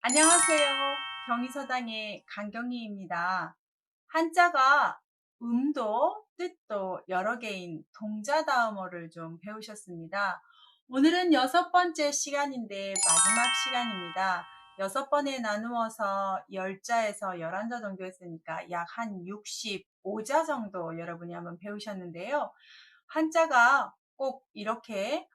안녕하세요. 경희서당의 강경희입니다. 한자가 음도, 뜻도 여러 개인 동자다음어를 좀 배우셨습니다. 오늘은 6번째 시간인데 마지막 시간입니다. 6번에 나누어서 10자에서 11자 정도 했으니까 약 한 65자 정도 여러분이 한번 배우셨는데요. 한자가 꼭 이렇게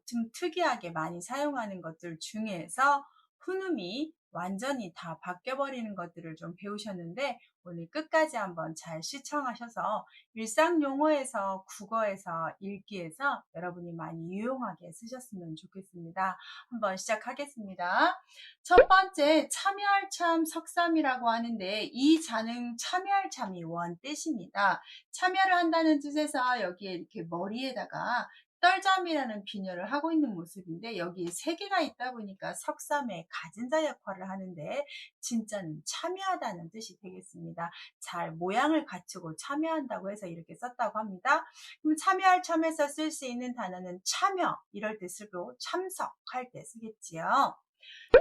좀 특이하게 많이 사용하는 것들 중에서 훈음이 완전히 다 바뀌어버리는 것들을 좀 배우셨는데 오늘 끝까지 한번 잘 시청하셔서 일상 용어에서 국어에서 읽기에서 여러분이 많이 유용하게 쓰셨으면 좋겠습니다. 한번 시작하겠습니다. 첫 번째 참여할 참 석삼이라고 하는데 이 자는 참여할 참이 원 뜻입니다. 참여를 한다는 뜻에서 여기에 이렇게 머리에다가 떨잠이라는 비녀를 하고 있는 모습인데 여기에 세 개가 있다 보니까 석삼의 가진자 역할을 하는데 진짜는 참여하다는 뜻이 되겠습니다. 잘 모양을 갖추고 참여한다고 해서 이렇게 썼다고 합니다. 그럼 참여할 참에서 쓸 수 있는 단어는 참여 이럴 때 쓰고 참석할 때 쓰겠지요.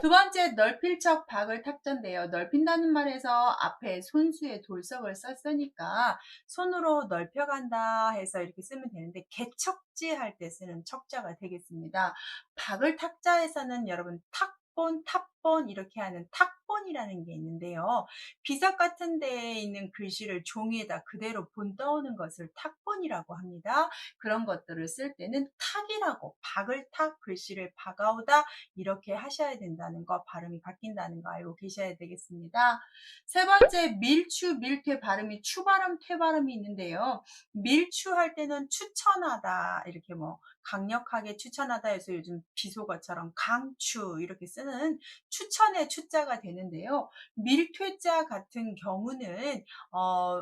두 번째 넓힐 척 박을 탁자인데요. 넓힌다는 말에서 앞에 손수에 돌석을 썼으니까 손으로 넓혀간다 해서 이렇게 쓰면 되는데 개척지 할 때 쓰는 척자가 되겠습니다. 박을 탁자에서는 여러분 탁본, 탑본 이렇게 하는 탁본이라는 게 있는데요. 비석 같은 데에 있는 글씨를 종이에다 그대로 본 떠오는 것을 탁본이라고 합니다. 그런 것들을 쓸 때는 탁이라고 박을 탁 글씨를 박아오다 이렇게 하셔야 된다는 거, 발음이 바뀐다는 거 알고 계셔야 되겠습니다. 세 번째, 밀추, 밀퇴 발음이 추발음, 퇴발음이 있는데요. 밀추할 때는 추천하다, 이렇게 뭐 강력하게 추천하다 해서 요즘 비속어처럼 강추 이렇게 쓰는 추천의 추자가 되는데요. 밀퇴자 같은 경우는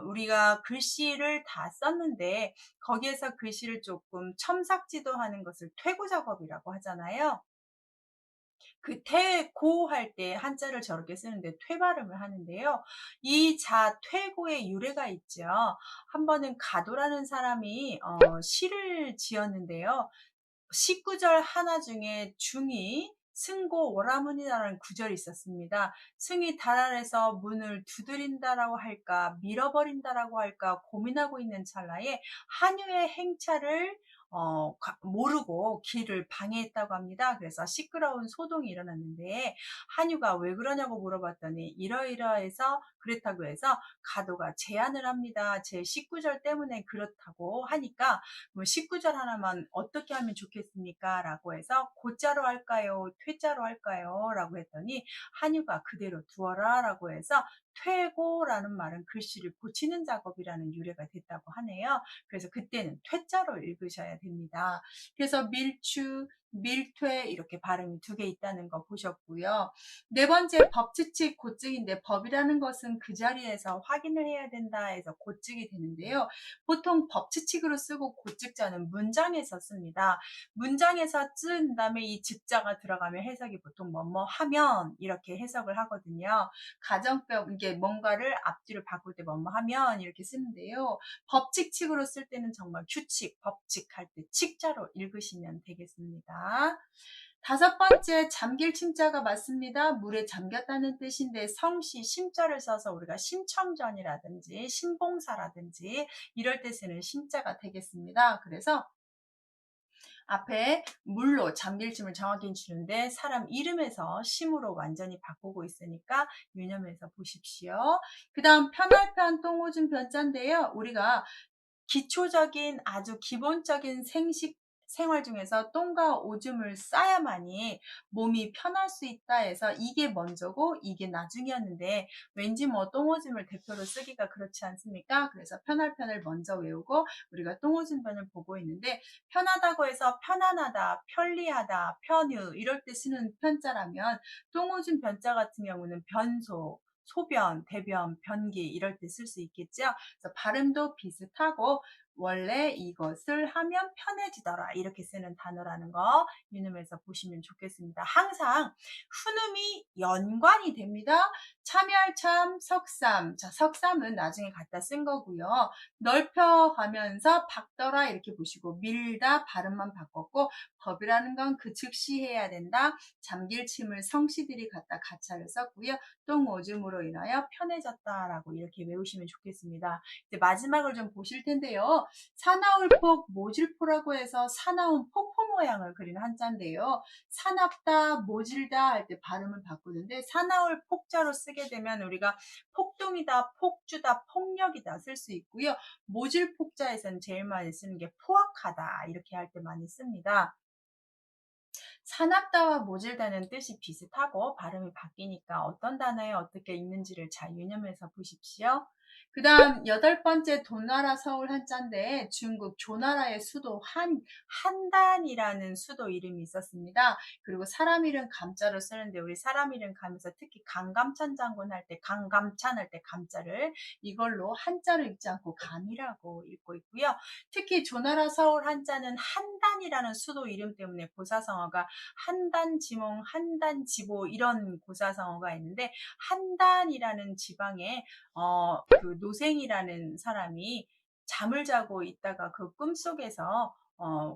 우리가 글씨를 다 썼는데 거기에서 글씨를 조금 첨삭지도 하는 것을 퇴고 작업이라고 하잖아요. 그 퇴고 할 때 한자를 저렇게 쓰는데 퇴 발음을 하는데요. 이 자 퇴고의 유래가 있죠. 한 번은 가도라는 사람이 시를 지었는데요. 19절 하나 중에 중이 승고 오라문이라는 구절이 있었습니다. 승이 달아내서 문을 두드린다라고 할까 밀어버린다라고 할까 고민하고 있는 찰나에 한유의 행차를 모르고 길을 방해했다고 합니다. 그래서 시끄러운 소동이 일어났는데 한유가 왜 그러냐고 물어봤더니 이러이러해서 그랬다고 해서 가도가 제안을 합니다. 제 19절 때문에 그렇다고 하니까 뭐 19절 하나만 어떻게 하면 좋겠습니까? 라고 해서 고자로 할까요? 퇴자로 할까요? 라고 했더니 한유가 그대로 두어라 라고 해서 퇴고라는 말은 글씨를 고치는 작업이라는 유래가 됐다고 하네요. 그래서 그때는 퇴자로 읽으셔야 됩니다. 그래서 밀추, 밀퇴 이렇게 발음이 두 개 있다는 거 보셨고요. 네 번째 법치칙 고증인데 법이라는 것은 그 자리에서 확인을 해야 된다 해서 고증이 되는데요. 보통 법치칙으로 쓰고 고측자는 문장에서 씁니다. 문장에서 쓴 다음에 이 즉자가 들어가면 해석이 보통 뭐뭐 하면 이렇게 해석을 하거든요. 가정법 이게 뭔가를 앞뒤로 바꿀 때 뭐뭐 하면 이렇게 쓰는데요. 법칙칙으로 쓸 때는 정말 규칙, 법칙 할 때 칙자로 읽으시면 되겠습니다. 다섯 번째, 잠길 침자가 맞습니다. 물에 잠겼다는 뜻인데 성시 심자를 써서 우리가 심청전이라든지 신봉사라든지 이럴 때 쓰는 심자가 되겠습니다. 그래서 앞에 물로 잠길침을 정확히 주는데 사람 이름에서 심으로 완전히 바꾸고 있으니까 유념해서 보십시오. 그 다음 편할 편 똥오줌 편자인데요. 우리가 기초적인 아주 기본적인 생활 중에서 똥과 오줌을 싸야만이 몸이 편할 수 있다 해서 이게 먼저고 이게 나중이었는데 왠지 뭐 똥오줌을 대표로 쓰기가 그렇지 않습니까? 그래서 편할 편을 먼저 외우고 우리가 똥오줌 편을 보고 있는데 편하다고 해서 편안하다, 편리하다, 편유 이럴 때 쓰는 편자라면 똥오줌 편자 같은 경우는 변소, 소변, 대변, 변기 이럴 때 쓸 수 있겠죠. 그래서 발음도 비슷하고 원래 이것을 하면 편해지더라. 이렇게 쓰는 단어라는 거 유념해서 보시면 좋겠습니다. 항상 훈음이 연관이 됩니다. 참여할 참, 석삼. 자, 석삼은 나중에 갖다 쓴 거고요. 넓혀가면서 박더라 이렇게 보시고 밀다 발음만 바꿨고 법이라는 건 그 즉시 해야 된다. 잠길 침을 성씨들이 갖다 가차를 썼고요. 똥 오줌으로 인하여 편해졌다라고 이렇게 외우시면 좋겠습니다. 이제 마지막을 좀 보실 텐데요. 사나울폭 모질포라고 해서 사나운 폭포 모양을 그린 한자인데요. 사납다, 모질다 할 때 발음을 바꾸는데 사나울 폭자로 쓰게 되면 우리가 폭동이다, 폭주다, 폭력이다 쓸 수 있고요. 모질 폭자에서는 제일 많이 쓰는 게 포악하다 이렇게 할 때 많이 씁니다. 사납다와 모질다는 뜻이 비슷하고 발음이 바뀌니까 어떤 단어에 어떻게 읽는지를 잘 유념해서 보십시오. 그 다음 8번째 도나라 서울 한자인데 중국 조나라의 수도 한단이라는 수도 이름이 있었습니다. 그리고 사람 이름 감자로 쓰는데 우리 사람 이름 감에서 특히 강감찬 장군 할 때 강감찬 할 때 감자를 이걸로 한자로 읽지 않고 감이라고 읽고 있고요. 특히 조나라 서울 한자는 한단이라는 수도 이름 때문에 고사성어가 한단지몽, 한단지보 이런 고사성어가 있는데 한단이라는 지방에 그 노생이라는 사람이 잠을 자고 있다가 그 꿈속에서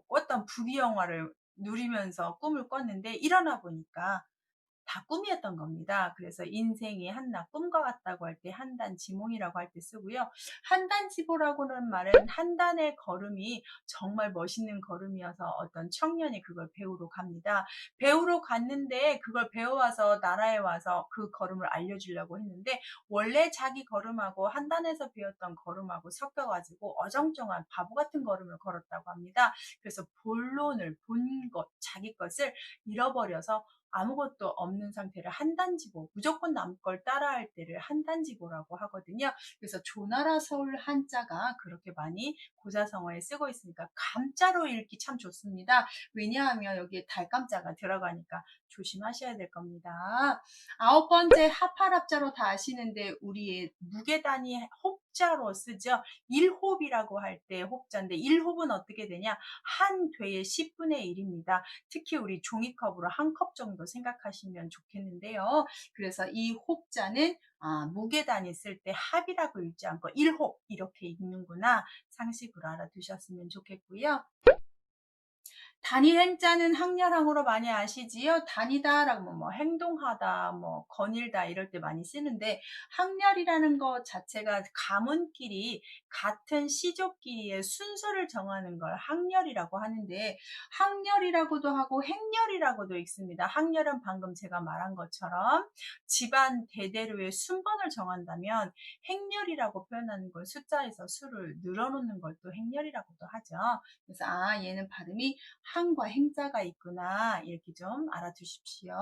꿨던 부귀영화를 누리면서 꿈을 꿨는데 일어나 보니까 다 꿈이었던 겁니다. 그래서 인생이 한낱 꿈과 같다고 할 때 한단지몽이라고 할 때 쓰고요. 한단지보라고는 말은 한단의 걸음이 정말 멋있는 걸음이어서 어떤 청년이 그걸 배우러 갑니다. 배우러 갔는데 그걸 배워와서 나라에 와서 그 걸음을 알려주려고 했는데 원래 자기 걸음하고 한단에서 배웠던 걸음하고 섞여가지고 어정쩡한 바보 같은 걸음을 걸었다고 합니다. 그래서 본론을 본 것, 자기 것을 잃어버려서 아무것도 없는 상태를 한단지보, 무조건 남 걸 따라할 때를 한단지보라고 하거든요. 그래서 조나라 서울 한자가 그렇게 많이 고사성어에 쓰고 있으니까 감자로 읽기 참 좋습니다. 왜냐하면 여기에 달감자가 들어가니까 조심하셔야 될 겁니다. 9번째 하팔합자로 다 아시는데 우리의 무게단위 혹자로 쓰죠. 1홉이라고 할 때 혹자인데 1홉은 어떻게 되냐? 한 되의 10분의 1입니다. 특히 우리 종이컵으로 한 컵 정도 생각하시면 좋겠는데요. 그래서 이 혹자는 무게단 있을 때 합이라고 읽지 않고 1혹 이렇게 읽는구나 상식으로 알아두셨으면 좋겠고요. 단일 행자는 항렬항으로 많이 아시지요? 다니다라고 뭐 행동하다, 뭐 거닐다 이럴 때 많이 쓰는데 항렬이라는 것 자체가 가문끼리 같은 시족끼리의 순서를 정하는 걸 항렬이라고 하는데 항렬이라고도 하고 행렬이라고도 읽습니다. 항렬은 방금 제가 말한 것처럼 집안 대대로의 순번을 정한다면 행렬이라고 표현하는 건 숫자에서 수를 늘어놓는 걸 또 행렬이라고도 하죠. 그래서 얘는 발음이 항과 행자가 있구나 이렇게 좀 알아두십시오.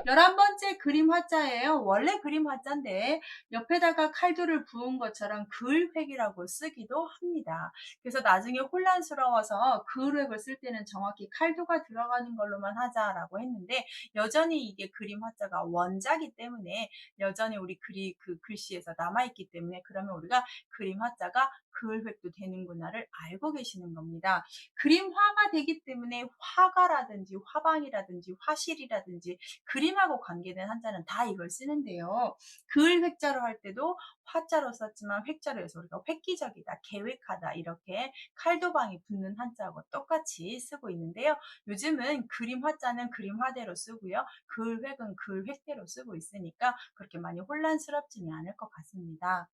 11번째 그림 화자예요. 원래 그림 화자인데 옆에다가 칼도를 부은 것처럼 그을획이라고 쓰기도 합니다. 그래서 나중에 혼란스러워서 그을획을 쓸 때는 정확히 칼도가 들어가는 걸로만 하자라고 했는데 여전히 이게 그림 화자가 원자기 때문에 여전히 우리 그 글씨에서 남아있기 때문에 그러면 우리가 그림 화자가 그을획도 되는구나를 알고 계시는 겁니다. 그림화가 되기 때문에 화가라든지 화방이라든지 화실이라든지 그림하고 관계된 한자는 다 이걸 쓰는데요. 글 획자로 할 때도 화자로 썼지만 획자로 해서 우리가 획기적이다, 계획하다 이렇게 칼도방이 붙는 한자하고 똑같이 쓰고 있는데요. 요즘은 그림 화자는 그림 화대로 쓰고요. 글 획은 글 획대로 쓰고 있으니까 그렇게 많이 혼란스럽지는 않을 것 같습니다.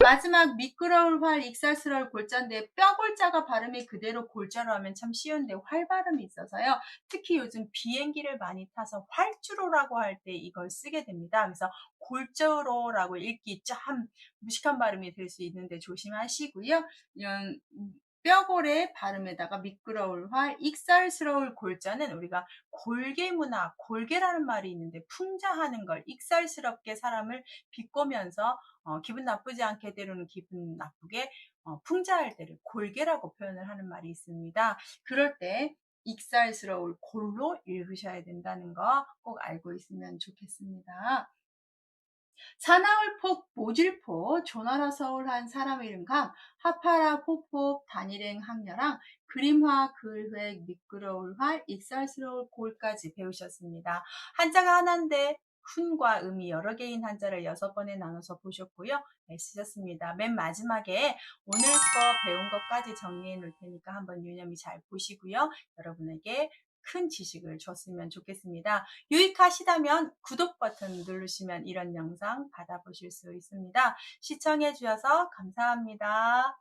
마지막 미끄러울 활, 익살스러울 골자인데 뼈골자가 발음이 그대로 골자로 하면 참 쉬운데 활 발음이 있어서요. 특히 요즘 비행기를 많이 타서 활주로라고 할 때 이걸 쓰게 됩니다. 그래서 골주로라고 읽기 참 무식한 발음이 될 수 있는데 조심하시고요. 이런 뼈골의 발음에다가 미끄러울 활, 익살스러울 골자는 우리가 골개문화, 골개라는 말이 있는데 풍자하는 걸 익살스럽게 사람을 비꼬면서 기분 나쁘지 않게 때로는 기분 나쁘게 풍자할 때를 골개라고 표현을 하는 말이 있습니다. 그럴 때 익살스러울 골로 읽으셔야 된다는 거 꼭 알고 있으면 좋겠습니다. 사나울폭, 모질포, 조나라 서울한 사람 이름감, 하파라 폭폭, 단일행 항려랑, 그림화, 글획, 미끄러울 활, 익살스러울 골까지 배우셨습니다. 한자가 하나인데 훈과 음이 여러 개인 한자를 6번에 나눠서 보셨고요. 네, 쓰셨습니다. 맨 마지막에 오늘 거 배운 것까지 정리해 놓을 테니까 한번 유념히 잘 보시고요. 여러분에게 큰 지식을 줬으면 좋겠습니다. 유익하시다면 구독 버튼 누르시면 이런 영상 받아보실 수 있습니다. 시청해 주셔서 감사합니다.